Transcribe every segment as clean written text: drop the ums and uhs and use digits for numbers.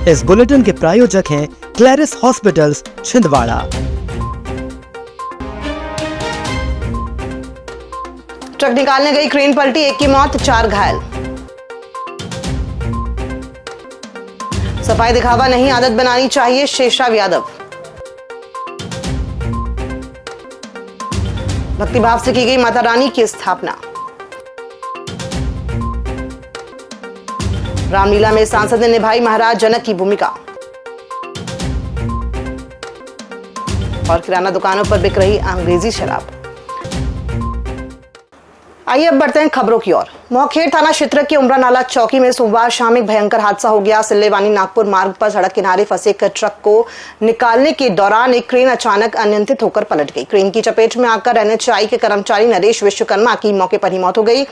इस बुलेटिन के प्रायोजक हैं क्लैरिस हॉस्पिटल्स छिंदवाड़ा। ट्रक निकालने गई क्रेन पलटी, 1 की मौत 4 घायल। सफाई दिखावा नहीं, आदत बनानी चाहिए, शेषराव यादव। भक्तिभाव से की गई माता रानी की स्थापना। रामलीला में सांसद ने निभाई महाराज जनक की भूमिका। और किराना दुकानों पर बिक रही अंग्रेजी शराब। आइए अब बढ़ते हैं खबरों की ओर। मोहखेड़ थाना क्षेत्र के उमरा नाला चौकी में सोमवार शाम एक भयंकर हादसा हो गया। सिल्लेवानी नागपुर मार्ग पर सड़क किनारे फंसे एक ट्रक को निकालने के दौरान एक क्रेन अचानक अनियंत्रित होकर पलट गई। क्रेन की चपेट में आकर एनएचएआई के कर्मचारी नरेश विश्वकर्मा की मौके पर ही मौत हो गई,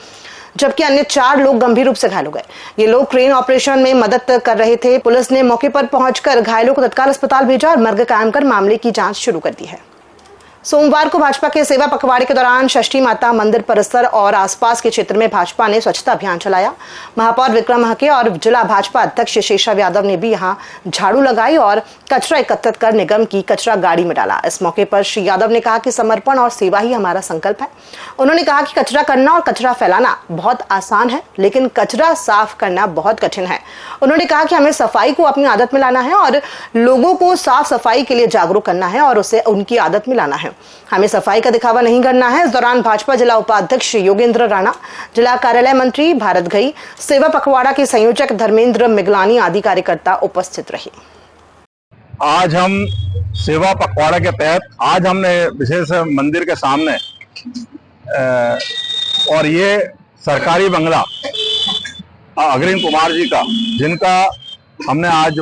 जबकि अन्य 4 लोग गंभीर रूप से घायल हो गए। ये लोग क्रेन ऑपरेशन में मदद कर रहे थे। पुलिस ने मौके पर पहुंचकर घायलों को तत्काल अस्पताल भेजा और मर्ग कायम कर मामले की जांच शुरू कर दी है। सोमवार को भाजपा के सेवा पखवाड़े के दौरान षष्ठी माता मंदिर परिसर और आसपास के क्षेत्र में भाजपा ने स्वच्छता अभियान चलाया। महापौर विक्रम महके और जिला भाजपा अध्यक्ष शेषराव यादव ने भी यहां झाड़ू लगाई और कचरा एकत्रित कर निगम की कचरा गाड़ी में डाला। इस मौके पर श्री यादव ने कहा कि समर्पण और सेवा ही हमारा संकल्प है। उन्होंने कहा कि कचरा करना और कचरा फैलाना बहुत आसान है, लेकिन कचरा साफ करना बहुत कठिन है। उन्होंने कहा कि हमें सफाई को अपनी आदत में लाना है और लोगों को साफ सफाई के लिए जागरूक करना है और उसे उनकी आदत में लाना है। हमें सफाई का दिखावा नहीं करना है। इस दौरान भाजपा जिला उपाध्यक्ष योगेंद्र राणा, जिला कार्यालय मंत्री भारत घई, सेवा पखवाड़ा के संयोजक धर्मेंद्र मिगलानी आदि कार्यकर्ता उपस्थित रहे। आज हम सेवा पखवाड़ा के तहत आज हमने विशेष मंदिर के सामने और ये सरकारी बंगला अग्रणी कुमार जी का, जिनका हमने आज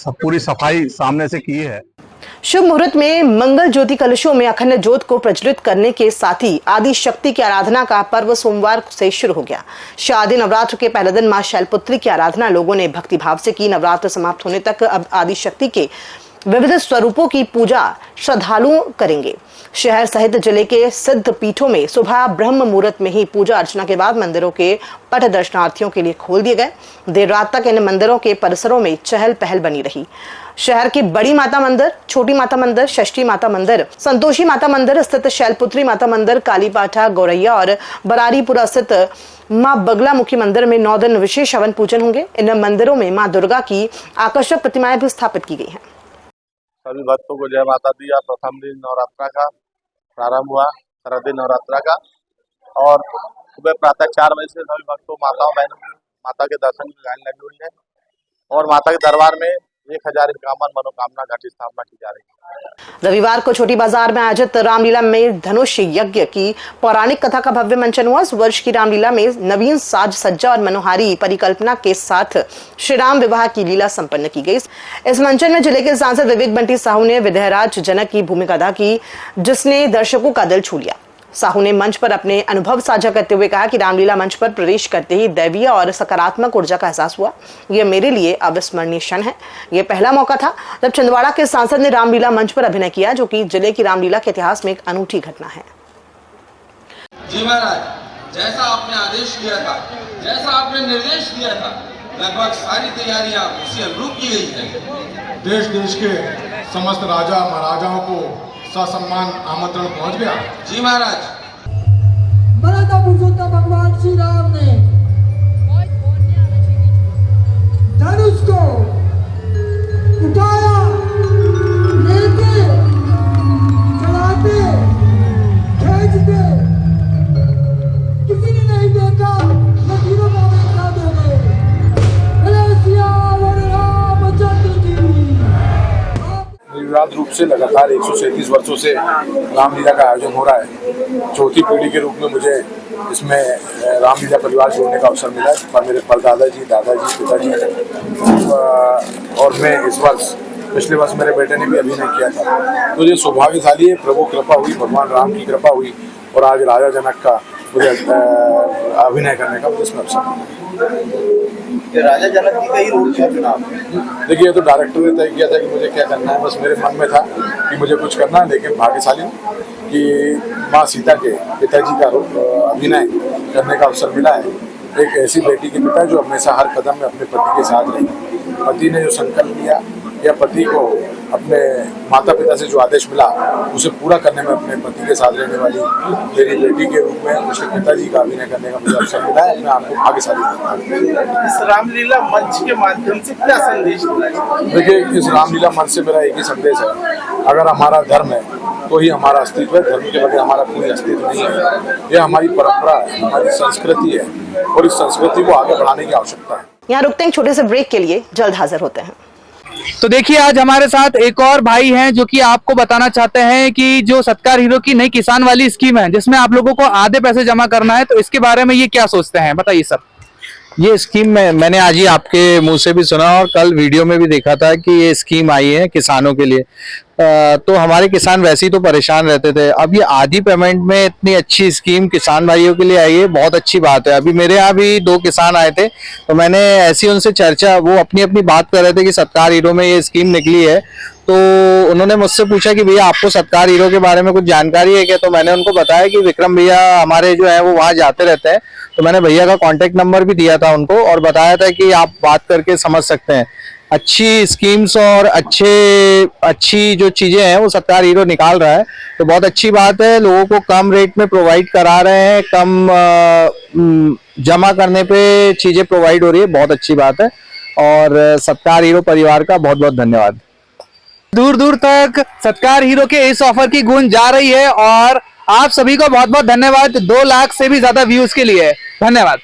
पूरी सफाई सामने से की है। शुभ मुहूर्त में मंगल ज्योति कलशों में अखंड ज्योत को प्रज्वलित करने के साथ ही आदि शक्ति की आराधना का पर्व सोमवार से शुरू हो गया। शारदीय नवरात्र के पहले दिन मां शैलपुत्री की आराधना लोगों ने भक्तिभाव से की। नवरात्र समाप्त होने तक अब आदि शक्ति के विविध स्वरूपों की पूजा श्रद्धालु करेंगे। शहर सहित जिले के सिद्ध पीठों में सुबह ब्रह्म मुहूर्त में ही पूजा अर्चना के बाद मंदिरों के पट दर्शनार्थियों के लिए खोल दिए गए। देर रात तक इन मंदिरों के परिसरों में चहल पहल बनी रही। शहर की बड़ी माता मंदिर, छोटी माता मंदिर, षष्ठी माता मंदिर, संतोषी माता मंदिर स्थित शैलपुत्री माता मंदिर, कालीपाठा, गौरैया और बरारीपुरा स्थित मां बगलामुखी मंदिर में 9 दिन विशेष हवन पूजन होंगे। इन मंदिरों में मां दुर्गा की आकर्षक प्रतिमाएं भी स्थापित की गई हैं। सभी भक्तों को जय माता दी। प्रथम दिन नवरात्रा का प्रारंभ हुआ, शारदीय नवरात्रा का, और सुबह प्रातः 4 बजे से सभी भक्तों माताओं बहनों की माता के दर्शन की लाइन लगी हुई है और माता के दरबार में 1051 मनोकामना घट स्थापना की जा रही है। रविवार को छोटी बाजार में आयोजित रामलीला में धनुष यज्ञ की पौराणिक कथा का भव्य मंचन हुआ। इस वर्ष की रामलीला में नवीन साज सज्जा और मनोहारी परिकल्पना के साथ श्री राम विवाह की लीला संपन्न की गई। इस मंचन में जिले के सांसद विवेक बंटी साहू ने विधायराज जनक की भूमिका अदा की, जिसने दर्शकों का दिल छू लिया। साहू ने मंच पर अपने अनुभव साझा करते हुए कहा कि रामलीला मंच पर प्रवेश करते ही दैवीय और सकारात्मक ऊर्जा का एहसास हुआ। यह मेरे लिए अविस्मरणीय क्षण है। यह पहला मौका था जब छिंदवाड़ा के सांसद ने रामलीला मंच पर अभिनय किया, जो कि जिले की रामलीला के इतिहास में एक अनूठी घटना है। जी महाराज, जैसा आपने आदेश दिया था, जैसा आपने निर्देश दिया था, लगभग सारी तैयारियां उसी अनुरूप की गई है। देश देश के समस्त राजा महाराजाओं को ससम्मान आमंत्रण पहुंच गया। जी महाराज। मर्यादा पुरुषोत्तम भगवान श्री राम ने धनुष को उठाया, लेके चलाते खींचते किसी ने नहीं देखा। लकीरों को देखा दो गए। निर्विवाद रूप से लगातार 137 वर्षों से रामलीला का आयोजन हो रहा है। चौथी पीढ़ी के रूप में मुझे इसमें रामलीला परिवार जोड़ने का अवसर मिला है। मेरे परदादाजी, दादाजी, पिताजी और मैं इस वर्ष, पिछले वर्ष मेरे बेटे ने भी अभिनय किया था। तो ये सौभाग्यशाली है, प्रभु कृपा हुई, भगवान राम की कृपा हुई और आज राजा जनक का मुझे अभिनय करने का इसमें अवसर मिला। राजा जनक की कई रोल किया चुनाव। देखिए, तो डायरेक्टर ने तय किया था कि मुझे क्या करना है, बस मेरे मन में था कि मुझे कुछ करना है, लेकिन भाग्यशाली कि माँ सीता के पिताजी का अभिनय करने का अवसर मिला है। एक ऐसी बेटी के पिता जो हमेशा हर कदम में अपने पति के साथ रही। पति ने जो संकल्प लिया या पति को अपने माता पिता से जो आदेश मिला उसे पूरा करने में अपने पति के साथ रहने वाली मेरी बेटी के रूप में उसके पिताजी का अभिनय करने का मुझे अवसर मिला है। मैं आपको भाग्यशाली मानता हूँ। इस रामलीला मंच के माध्यम से क्या संदेश मिला? देखिए, इस रामलीला मंच से मेरा एक ही संदेश है, अगर हमारा धर्म है तो ही हमारा अस्तित्व है, धर्म के बगैर हमारा कोई अस्तित्व नहीं है। यह हमारी परंपरा है, हमारी संस्कृति है और इस संस्कृति को आगे बढ़ाने की आवश्यकता है। यहाँ रुकते हैं छोटे से ब्रेक के लिए, जल्द हाजिर होते हैं। तो देखिए, आज हमारे साथ एक और भाई हैं जो कि आपको बताना चाहते हैं कि जो सत्कार हीरो की नई किसान वाली स्कीम है जिसमें आप लोगों को आधे पैसे जमा करना है, तो इसके बारे में ये क्या सोचते हैं, बताइए सर। ये स्कीम मैंने आज ही आपके मुंह से भी सुना और कल वीडियो में भी देखा था कि ये स्कीम आई है किसानों के लिए। तो हमारे किसान वैसे ही तो परेशान रहते थे, अब ये आधी पेमेंट में इतनी अच्छी स्कीम किसान भाइयों के लिए आई है, बहुत अच्छी बात है। अभी मेरे यहाँ भी 2 किसान आए थे तो मैंने ऐसी उनसे चर्चा, वो अपनी अपनी बात कर रहे थे कि सत्कार हीरो में ये स्कीम निकली है, तो उन्होंने मुझसे पूछा कि भैया आपको सत्कार हीरो के बारे में कुछ जानकारी है क्या। तो मैंने उनको बताया कि विक्रम भैया हमारे जो है वो वहाँ जाते रहते हैं, तो मैंने भैया का कांटेक्ट नंबर भी दिया था उनको और बताया था कि आप बात करके समझ सकते हैं। अच्छी स्कीम्स और अच्छी जो चीजें हैं वो सत्कार हीरो निकाल रहा है, तो बहुत अच्छी बात है। लोगों को कम रेट में प्रोवाइड करा रहे हैं, कम जमा करने पे चीजें प्रोवाइड हो रही है, बहुत अच्छी बात है। और सत्कार हीरो परिवार का बहुत बहुत धन्यवाद। दूर दूर तक सत्कार हीरो के इस ऑफर की गूंज जा रही है और आप सभी को बहुत बहुत धन्यवाद। 2 लाख से भी ज्यादा व्यूज के लिए धन्यवाद।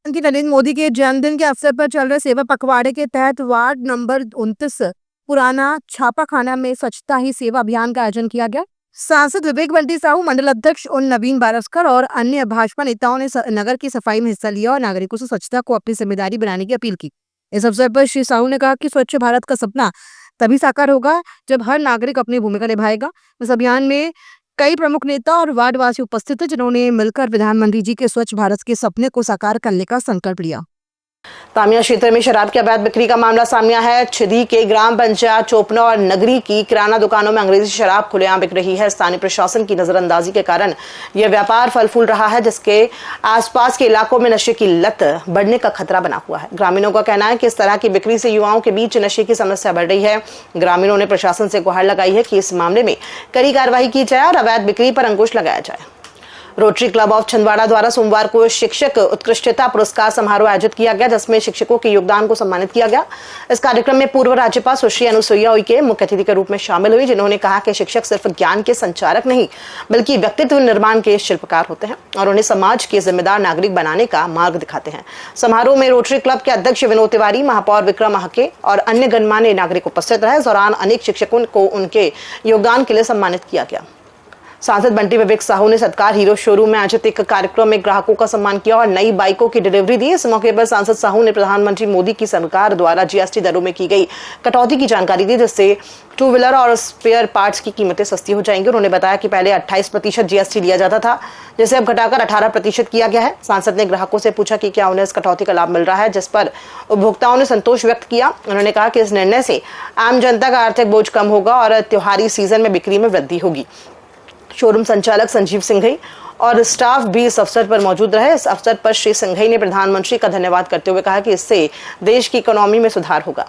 नरेंद्र मोदी के जन्मदिन के अवसर पर चल रहे सेवा पखवाड़े के तहत वार्ड नंबर 29 पुराना छापाखाना में स्वच्छता ही सेवा अभियान का आयोजन किया गया। सांसद विवेक बंटी साहू, मंडल अध्यक्ष उन नवीन बारस्कर और अन्य भाजपा नेताओं ने नगर की सफाई में हिस्सा लिया और नागरिकों से स्वच्छता को अपनी जिम्मेदारी बनाने की अपील की। इस अवसर पर श्री साहू ने कहा कि स्वच्छ भारत का सपना तभी साकार होगा जब हर नागरिक अपनी भूमिका निभाएगा। इस अभियान में कई प्रमुख नेता और वार्डवासी उपस्थित थे जिन्होंने मिलकर प्रधानमंत्री जी के स्वच्छ भारत के सपने को साकार करने का संकल्प लिया। तामिया क्षेत्र में शराब की अवैध बिक्री का मामला सामने आया है। छिदी के ग्राम पंचायत चोपना और नगरी की किराना दुकानों में अंग्रेजी शराब खुलेआम बिक रही है। स्थानीय प्रशासन की नजरअंदाजी के कारण यह व्यापार फल फूल रहा है, जिसके आसपास के इलाकों में नशे की लत बढ़ने का खतरा बना हुआ है। ग्रामीणों का कहना है कि इस तरह की बिक्री से युवाओं के बीच नशे की समस्या बढ़ रही है। ग्रामीणों ने प्रशासन से गुहार लगाई है कि इस मामले में कड़ी कार्रवाई की जाए और अवैध बिक्री पर अंकुश लगाया जाए। रोटरी क्लब ऑफ छिंदवाड़ा द्वारा सोमवार को शिक्षक उत्कृष्टता पुरस्कार समारोह आयोजित किया गया, जिसमें शिक्षकों के योगदान को सम्मानित किया गया। इस कार्यक्रम में पूर्व राज्यपाल सुश्री अनुसुईया उइके मुख्य अतिथि के रूप में शामिल हुई, जिन्होंने कहा कि शिक्षक सिर्फ ज्ञान के संचारक नहीं बल्कि व्यक्तित्व निर्माण के शिल्पकार होते हैं और उन्हें समाज के जिम्मेदार नागरिक बनाने का मार्ग दिखाते हैं। समारोह में रोटरी क्लब के अध्यक्ष विनोद तिवारी, महापौर विक्रम महके और अन्य गणमान्य नागरिक उपस्थित रहे। इस दौरान अनेक शिक्षकों को उनके योगदान के लिए सम्मानित किया गया। सांसद बंटी विवेक साहू ने सत्कार हीरो शोरूम में आयोजित एक कार्यक्रम में ग्राहकों का सम्मान किया और नई बाइकों की डिलीवरी दी। इस मौके पर सांसद साहू ने प्रधानमंत्री मोदी की सरकार द्वारा जीएसटी दरों में की गई कटौती की जानकारी दी, जिससे 2 व्हीलर और स्पेयर पार्ट्स की कीमतें सस्ती हो जाएंगी। उन्होंने बताया कि पहले 28% जीएसटी लिया जाता था, जिसे अब घटाकर 18% किया गया है। सांसद ने ग्राहकों से पूछा कि क्या उन्हें इस कटौती का लाभ मिल रहा है, जिस पर उपभोक्ताओं ने संतोष व्यक्त किया। उन्होंने कहा कि इस निर्णय से आम जनता का आर्थिक बोझ कम होगा और त्योहारी सीजन में बिक्री में वृद्धि होगी। शोरूम संचालक संजीव सिंघई और स्टाफ भी इस अवसर पर मौजूद रहे। इस अवसर पर श्री सिंघई ने प्रधानमंत्री का धन्यवाद करते हुए कहा कि इससे देश की इकोनॉमी में सुधार होगा।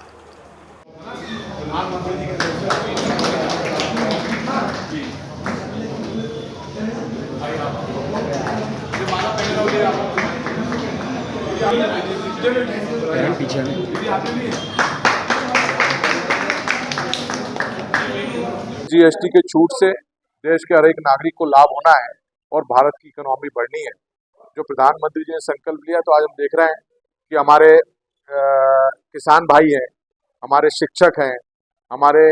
जीएसटी के छूट से देश के हर एक नागरिक को लाभ होना है और भारत की इकोनॉमी बढ़नी है। जो प्रधानमंत्री जी ने संकल्प लिया, तो आज हम देख रहे हैं कि हमारे किसान भाई हैं, हमारे शिक्षक हैं, हमारे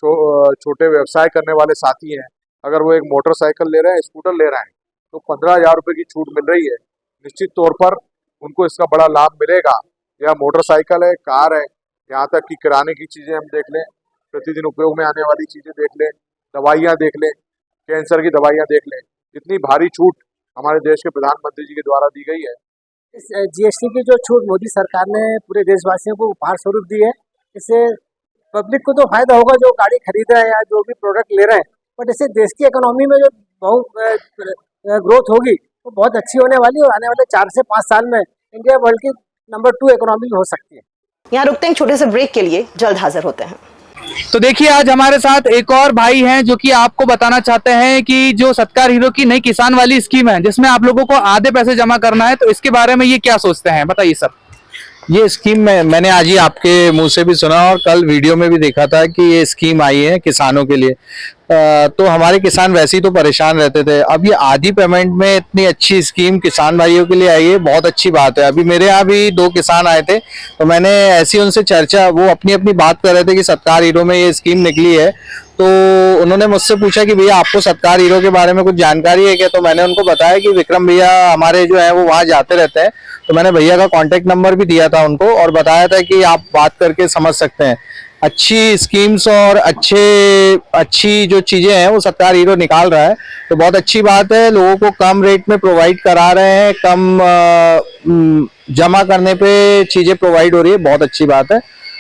छोटे व्यवसाय करने वाले साथी हैं। अगर वो एक मोटरसाइकिल ले रहे हैं, स्कूटर ले रहे हैं, तो 15,000 रुपये की छूट मिल रही है। निश्चित तौर पर उनको इसका बड़ा लाभ मिलेगा। या मोटरसाइकिल है, कार है, यहाँ तक कि किराने की चीज़ें हम देख लें, प्रतिदिन उपयोग में आने वाली चीज़ें देख लें, दवाइयाँ देख लें, कैंसर की दवाइयाँ देख लें, इतनी भारी छूट हमारे देश के प्रधानमंत्री जी के द्वारा दी गई है। इस जीएसटी की जो छूट मोदी सरकार ने पूरे देशवासियों को उपहार स्वरूप दी है, इससे पब्लिक को तो फायदा होगा जो गाड़ी खरीद रहे हैं या जो भी प्रोडक्ट ले रहे हैं, बट इससे देश की इकोनॉमी में जो बहुत ग्रोथ होगी वो बहुत अच्छी होने वाली है और आने वाले 4 से 5 साल में इंडिया वर्ल्ड की नंबर 2 इकोनॉमी हो सकती है। यहाँ रुकते हैं एक छोटे से ब्रेक के लिए, जल्द हाजिर होते हैं। तो देखिए आज हमारे साथ एक और भाई हैं जो कि आपको बताना चाहते हैं कि जो सत्कार हीरो की नई किसान वाली स्कीम है जिसमें आप लोगों को आधे पैसे जमा करना है, तो इसके बारे में ये क्या सोचते हैं, बताइए सर। ये स्कीम मैंने आज ही आपके मुंह से भी सुना और कल वीडियो में भी देखा था कि ये स्कीम आई है किसानों के लिए। तो हमारे किसान वैसे ही तो परेशान रहते थे, अब ये आधी पेमेंट में इतनी अच्छी स्कीम किसान भाइयों के लिए आई है, बहुत अच्छी बात है। अभी मेरे यहाँ भी 2 किसान आए थे तो मैंने ऐसी उनसे चर्चा, वो अपनी अपनी बात कर रहे थे कि सत्कार हीरो में ये स्कीम निकली है, तो उन्होंने मुझसे पूछा कि भैया आपको सत्कार हीरो के बारे में कुछ जानकारी है क्या। तो मैंने उनको बताया कि विक्रम भैया हमारे जो है वो वहाँ जाते रहते हैं, तो मैंने भैया का कॉन्टेक्ट नंबर भी दिया था उनको और बताया था कि आप बात करके समझ सकते हैं। अच्छी स्कीम्स और अच्छी जो चीजें हैं वो सत्कार हीरो निकाल रहा है, तो बहुत अच्छी बात है। लोगों को कम रेट में प्रोवाइड करा रहे हैं, कम जमा करने पे चीजें प्रोवाइड हो रही है, बहुत अच्छी बात है।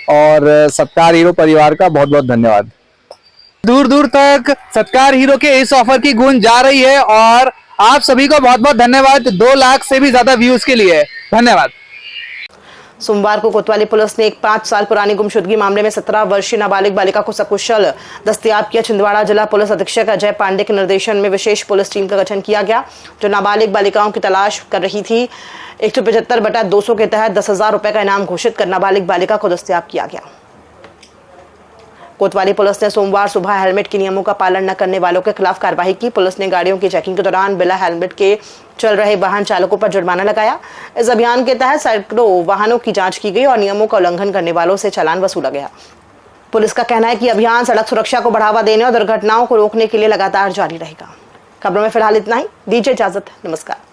और सत्कार हीरो परिवार का बहुत बहुत धन्यवाद। दूर दूर तक सत्कार हीरो के इस ऑफर की गूंज जा रही है और आप सभी को बहुत बहुत धन्यवाद। 2 लाख से भी ज्यादा व्यूज के लिए धन्यवाद। सोमवार को कोतवाली पुलिस ने एक 5 साल पुरानी गुमशुदगी मामले में 17 वर्षीय नाबालिग बालिका को सकुशल दस्तयाब किया। छिंदवाड़ा जिला पुलिस अधीक्षक अजय पांडे के निर्देशन में विशेष पुलिस टीम का गठन किया गया जो नाबालिग बालिकाओं की तलाश कर रही थी। 175/200 के तहत 10,000 रुपए का इनाम घोषित कर नाबालिग बालिका को दस्तयाब किया गया। कोतवाली पुलिस ने सोमवार सुबह हेलमेट के नियमों का पालन न करने वालों के खिलाफ कार्रवाई की। पुलिस ने गाड़ियों की चेकिंग के दौरान बिना हेलमेट के चल रहे वाहन चालकों पर जुर्माना लगाया। इस अभियान के तहत सैकड़ों वाहनों की जांच की गई और नियमों का उल्लंघन करने वालों से चालान वसूला गया। पुलिस का कहना है कि अभियान सड़क सुरक्षा को बढ़ावा देने और दुर्घटनाओं को रोकने के लिए लगातार जारी रहेगा। खबरों में फिलहाल इतना ही, दीजिए इजाजत, नमस्कार।